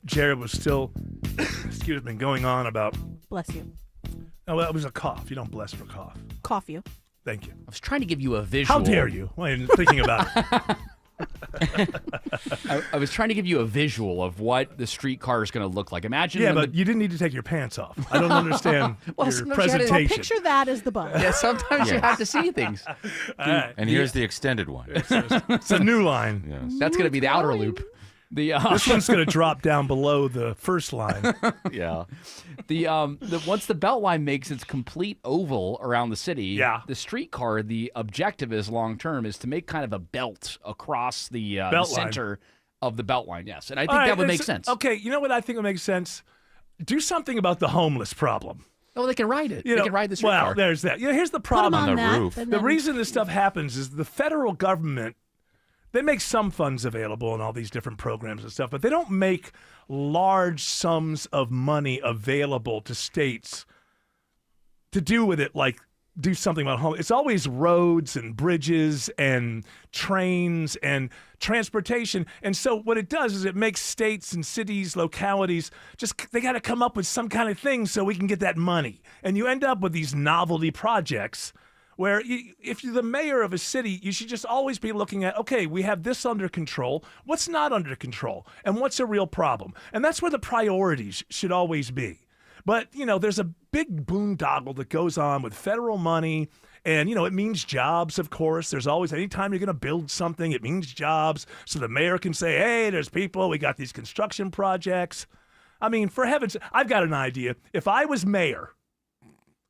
Jared was still, going on about. Bless you. Oh, well, it was a cough. You don't bless for cough. Cough you. Thank you. I was trying to give you a visual. How dare you? Well, I'm thinking about it. I was trying to give you a visual of what the streetcar is going to look like. Imagine. Yeah, but you didn't need to take your pants off. I don't understand your presentation. Well, picture that as the bug. Yeah, sometimes you have to see things. Right. And here's the extended one. It's a new line. Yes. That's going to be the outer loop. This one's going to drop down below the first line. Yeah. Once the belt line makes its complete oval around the city, the streetcar, the objective is long term is to make kind of a belt across the center of the belt line. Yes, and I think that would make sense. Okay, you know what I think would make sense? Do something about the homeless problem. Oh, they can ride it. They can ride the streetcar. Well, there's that. Here's the problem. Put 'em on the roof. and The then- reason this stuff happens is the federal government, they make some funds available in all these different programs and stuff, but they don't make large sums of money available to states to do with it, like do something about home. It's always roads and bridges and trains and transportation. And so what it does is it makes states and cities, localities, they got to come up with some kind of thing so we can get that money. And you end up with these novelty projects where if you're the mayor of a city, you should just always be looking at, okay, we have this under control. What's not under control? And what's a real problem? And that's where the priorities should always be. But, there's a big boondoggle that goes on with federal money. And, it means jobs, of course. There's always, anytime you're going to build something, it means jobs. So the mayor can say, hey, there's people. We got these construction projects. I mean, for heaven's sake, I've got an idea. If I was mayor,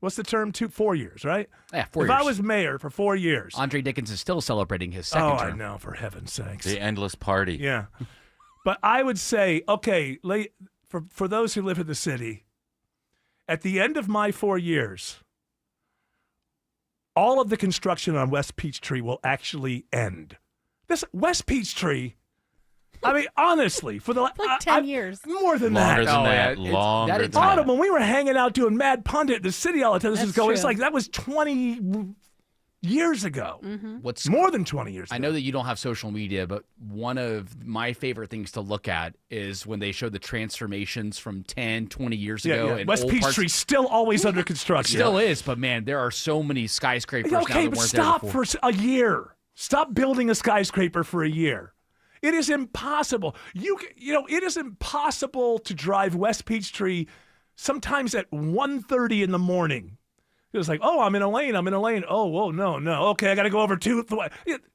what's the term? 4 years, right? Yeah, 4 years. If I was mayor for 4 years. Andre Dickens is still celebrating his second term. I know, for heaven's sakes. The endless party. Yeah. But I would say, okay, for those who live in the city, at the end of my 4 years, all of the construction on West Peachtree will actually end. This West Peachtree, I mean, honestly, for the like 10 years. More than Longer that. than that. it's- Longer that than is- that. Autumn, when we were hanging out doing Mad Pundit in the city all the time, this That's was going, it's true. like that was 20 years ago. What's More than 20 years ago. I know that you don't have social media, but one of my favorite things to look at is when they show the transformations from 10, 20 years ago. Yeah. And West old parts. Peachtree's still always under It construction. still is, but man, there are so many skyscrapers now Okay, that but weren't stop there before. for a year. Stop building a skyscraper for a year. It is impossible. It is impossible to drive West Peachtree sometimes at 1:30 in the morning. It's like, oh, I'm in a lane. Oh, whoa, no. Okay, I got to go over two.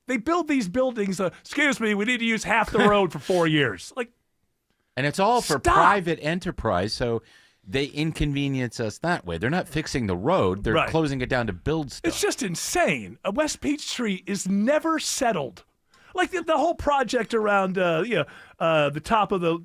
They build these buildings. Excuse me, we need to use half the road for 4 years. Like, And it's all for Stop. private enterprise, so they inconvenience us that way. They're not fixing the road. They're Right. closing it down to build stuff. it's just insane. West Peachtree is never settled. Like the whole project around, the top of the,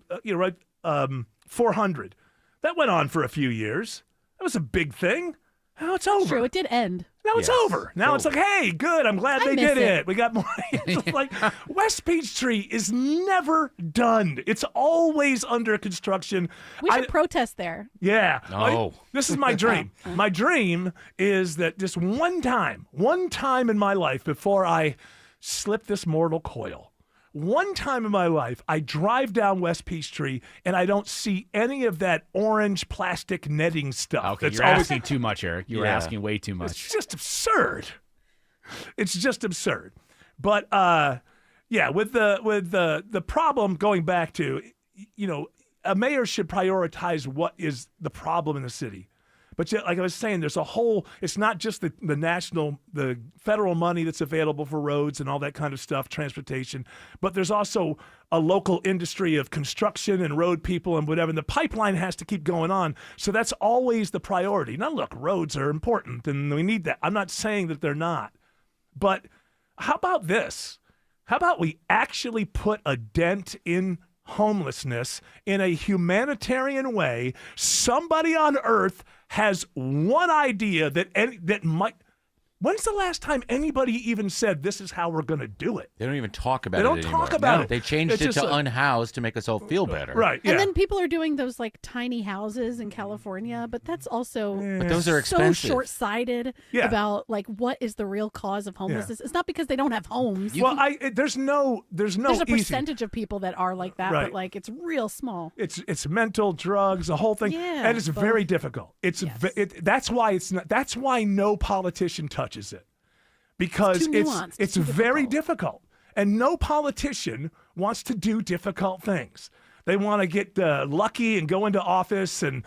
400. That went on for a few years. That was a big thing. Now it's over. True, it did end. Now it's over. Now it's like, hey, good. I'm glad I they miss did it. it. We got more. It's like West Peachtree is never done. It's always under construction. We should protest there. Yeah. No. This is my dream. My dream is that just one time in my life before I slip this mortal coil, one time in my life, I drive down West Peachtree and I don't see any of that orange plastic netting stuff. Okay, that's you're always asking too much, Eric. You're Yeah. asking way too much. It's just absurd. It's just absurd. But with the problem going back to, a mayor should prioritize what is the problem in the city. But like I was saying, there's a whole, it's not just the federal money that's available for roads and all that kind of stuff, transportation, but there's also a local industry of construction and road people and whatever. And the pipeline has to keep going on. So that's always the priority. Now, look, roads are important and we need that. I'm not saying that they're not. But how about this? How about we actually put a dent in homelessness in a humanitarian way? Somebody on earth has one idea that When's the last time anybody even said this is how we're going to do it? They don't even talk about it anymore. They don't talk about it. They changed it to unhoused to make us all feel better. Right. Yeah. And then people are doing those like tiny houses in California, but that's also but those are expensive. So short-sighted about like what is the real cause of homelessness. It's not because they don't have homes. There's a percentage of people that are like that, but like it's real small. It's mental, drugs, the whole thing, and it's very difficult. That's why no politician touches it, because it's very difficult, and no politician wants to do difficult things. They want to get lucky and go into office, and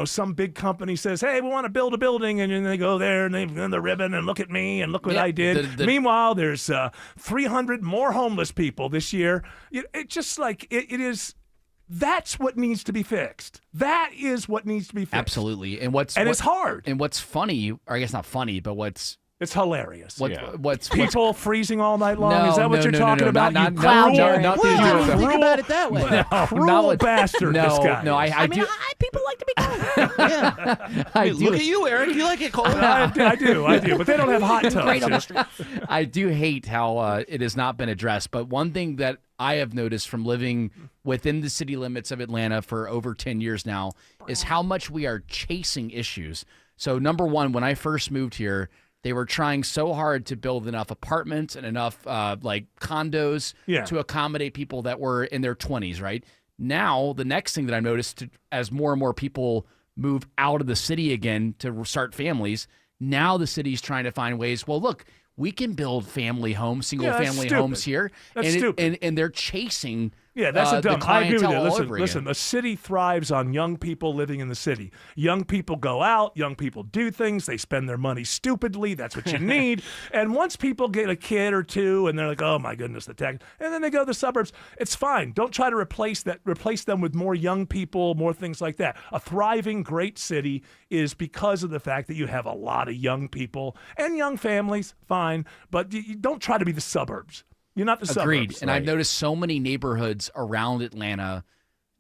some big company says, "Hey, we want to build a building," and then they go there and they the ribbon and look at me and look what I did. Meanwhile, there's 300 more homeless people this year. It's just like it is. That's what needs to be fixed. That is what needs to be fixed. Absolutely. It's hard. And what's funny, or I guess not funny, but it's hilarious. What's people freezing all night long? Is that what you're talking about? Not think about it that way. Cruel bastard. This guy. No, I do. People like to be cold. Look at you, Eric. You like it cold. I do. But they don't have hot tubs. Right on the street. I do hate how it has not been addressed. But one thing that I have noticed from living within the city limits of Atlanta for over 10 years now is how much we are chasing issues. So number one, when I first moved here, they were trying so hard to build enough apartments and enough condos to accommodate people that were in their 20s, right? Now, the next thing that I've noticed as more and more people move out of the city again to start families, now the city's trying to find ways, well, look, we can build family homes, single-family homes here. That's stupid. And they're chasing that's a dumb. the I agree with clientele you. Listen, a city thrives on young people living in the city. Young people go out. Young people do things. They spend their money stupidly. That's what you need. And once people get a kid or two, and they're like, "Oh my goodness, the tax," and then they go to the suburbs. It's fine. Don't try to replace them with more young people, more things like that. A thriving, great city is because of the fact that you have a lot of young people and young families. Fine, but you don't try to be the suburbs. You're not the suburbs. Agreed. And I've noticed so many neighborhoods around Atlanta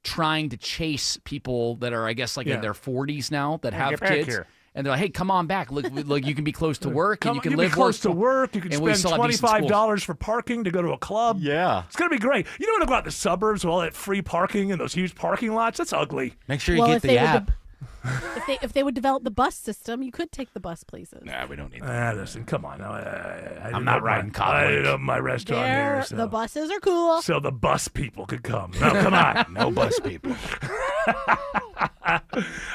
trying to chase people that are, I guess, like in their 40s now that have kids. Here. And they're like, hey, come on back. Look, you can be close to work and you can live close to work. You can spend $25 for parking to go to a club. Yeah. It's going to be great. You don't want to go out to the suburbs with all that free parking and those huge parking lots. That's ugly. Make sure you get the app. If they would develop the bus system, you could take the bus places. Nah, we don't need that. Listen, come on. I'm not riding I didn't open my restaurant here. So. The buses are cool. So the bus people could come. No, come on. No bus people.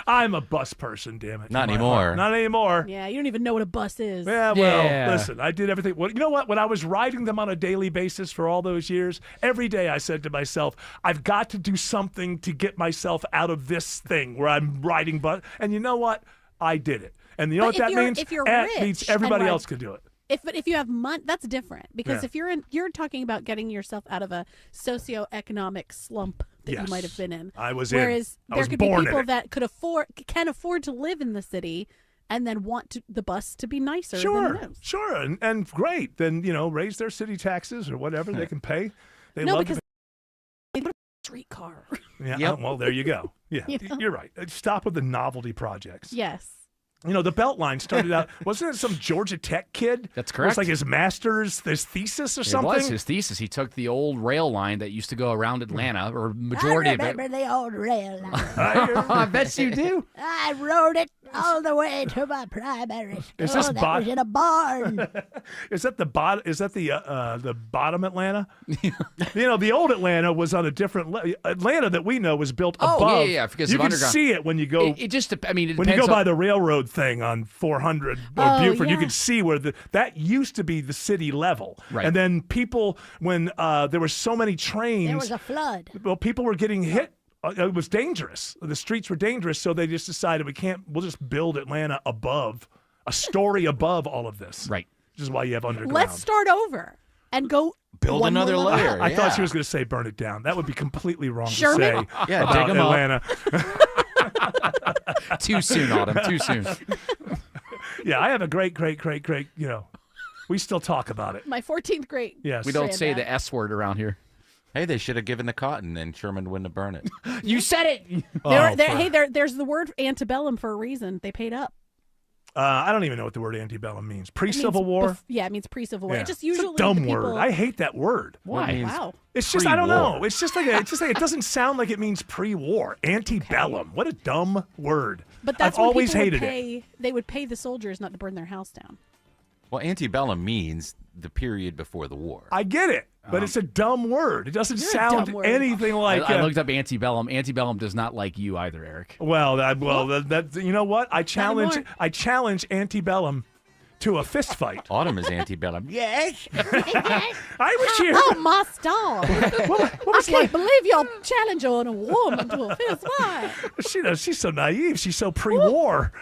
I'm a bus person, damn it. Not anymore. Not anymore. Yeah, you don't even know what a bus is. Yeah, well, listen, I did everything. Well, you know what? When I was riding them on a daily basis for all those years, every day I said to myself, I've got to do something to get myself out of this thing where I'm riding bus. And you know what? I did it. And you know what that means? If you're that rich means everybody and else can do it. If you have money, that's different. Because if you're talking about getting yourself out of a socioeconomic slump that you might have been in. I was Whereas in. there could be people that can afford to live in the city and then want the bus to be nicer than it is. Sure, and great. Then, raise their city taxes or whatever they can pay. Because they put a streetcar. Yeah, well, there you go. Yeah, you're right. Stop with the novelty projects. Yes. The Beltline started out, wasn't it some Georgia Tech kid? That's correct. It was like his master's, his thesis or something? It was his thesis. He took the old rail line that used to go around Atlanta, or majority of it. I remember the old rail line. I bet you do. I rode it all the way to my primary school. Is this that was in a barn. Is that the bottom Atlanta? The old Atlanta was on a different Atlanta that we know was built above. Oh, yeah. Because you of can underground. see it when you go. It just, I mean, it when you depends go by the railroad thing on 400 or Buford, you can see where that used to be the city level. Right. And then people, when there were so many trains, There was a flood. well, people were getting hit. It was dangerous. The streets were dangerous, so they just decided we'll just build Atlanta above, a story above all of this. Right. Which is why you have underground. Let's start over and go Build one another more level layer. up. I thought she was going to say burn it down. That would be completely wrong Sherman? to say Yeah, about dig 'em up. Atlanta. Too soon, Autumn. Too soon. Yeah, I have a great, we still talk about it. My 14th grade. Yes. We don't say Granddad. the S word around here. Hey, they should have given the cotton, and Sherman wouldn't have burned it. You said it. There's the word antebellum for a reason. They paid up. I don't even know what the word antebellum means. Pre-Civil War? It means pre-Civil War. Yeah. It just usually it's a dumb the people... word. I hate that word. Why? Wow. It's just I don't know. It's just like it doesn't sound like it means pre-war. Antebellum. What a dumb word. But that's I've always people hated would pay, it. They would pay the soldiers not to burn their house down. Well, antebellum means the period before the war. I get it, but it's a dumb word. It doesn't sound anything like. I looked up antebellum. Antebellum does not like you either, Eric. Well, that you know what? I challenge antebellum to a fist fight. Autumn is antebellum. Yes. I was here. Oh, my star! I can't believe you're challenging a woman to a fist fight. She's so naive. She's so pre-war.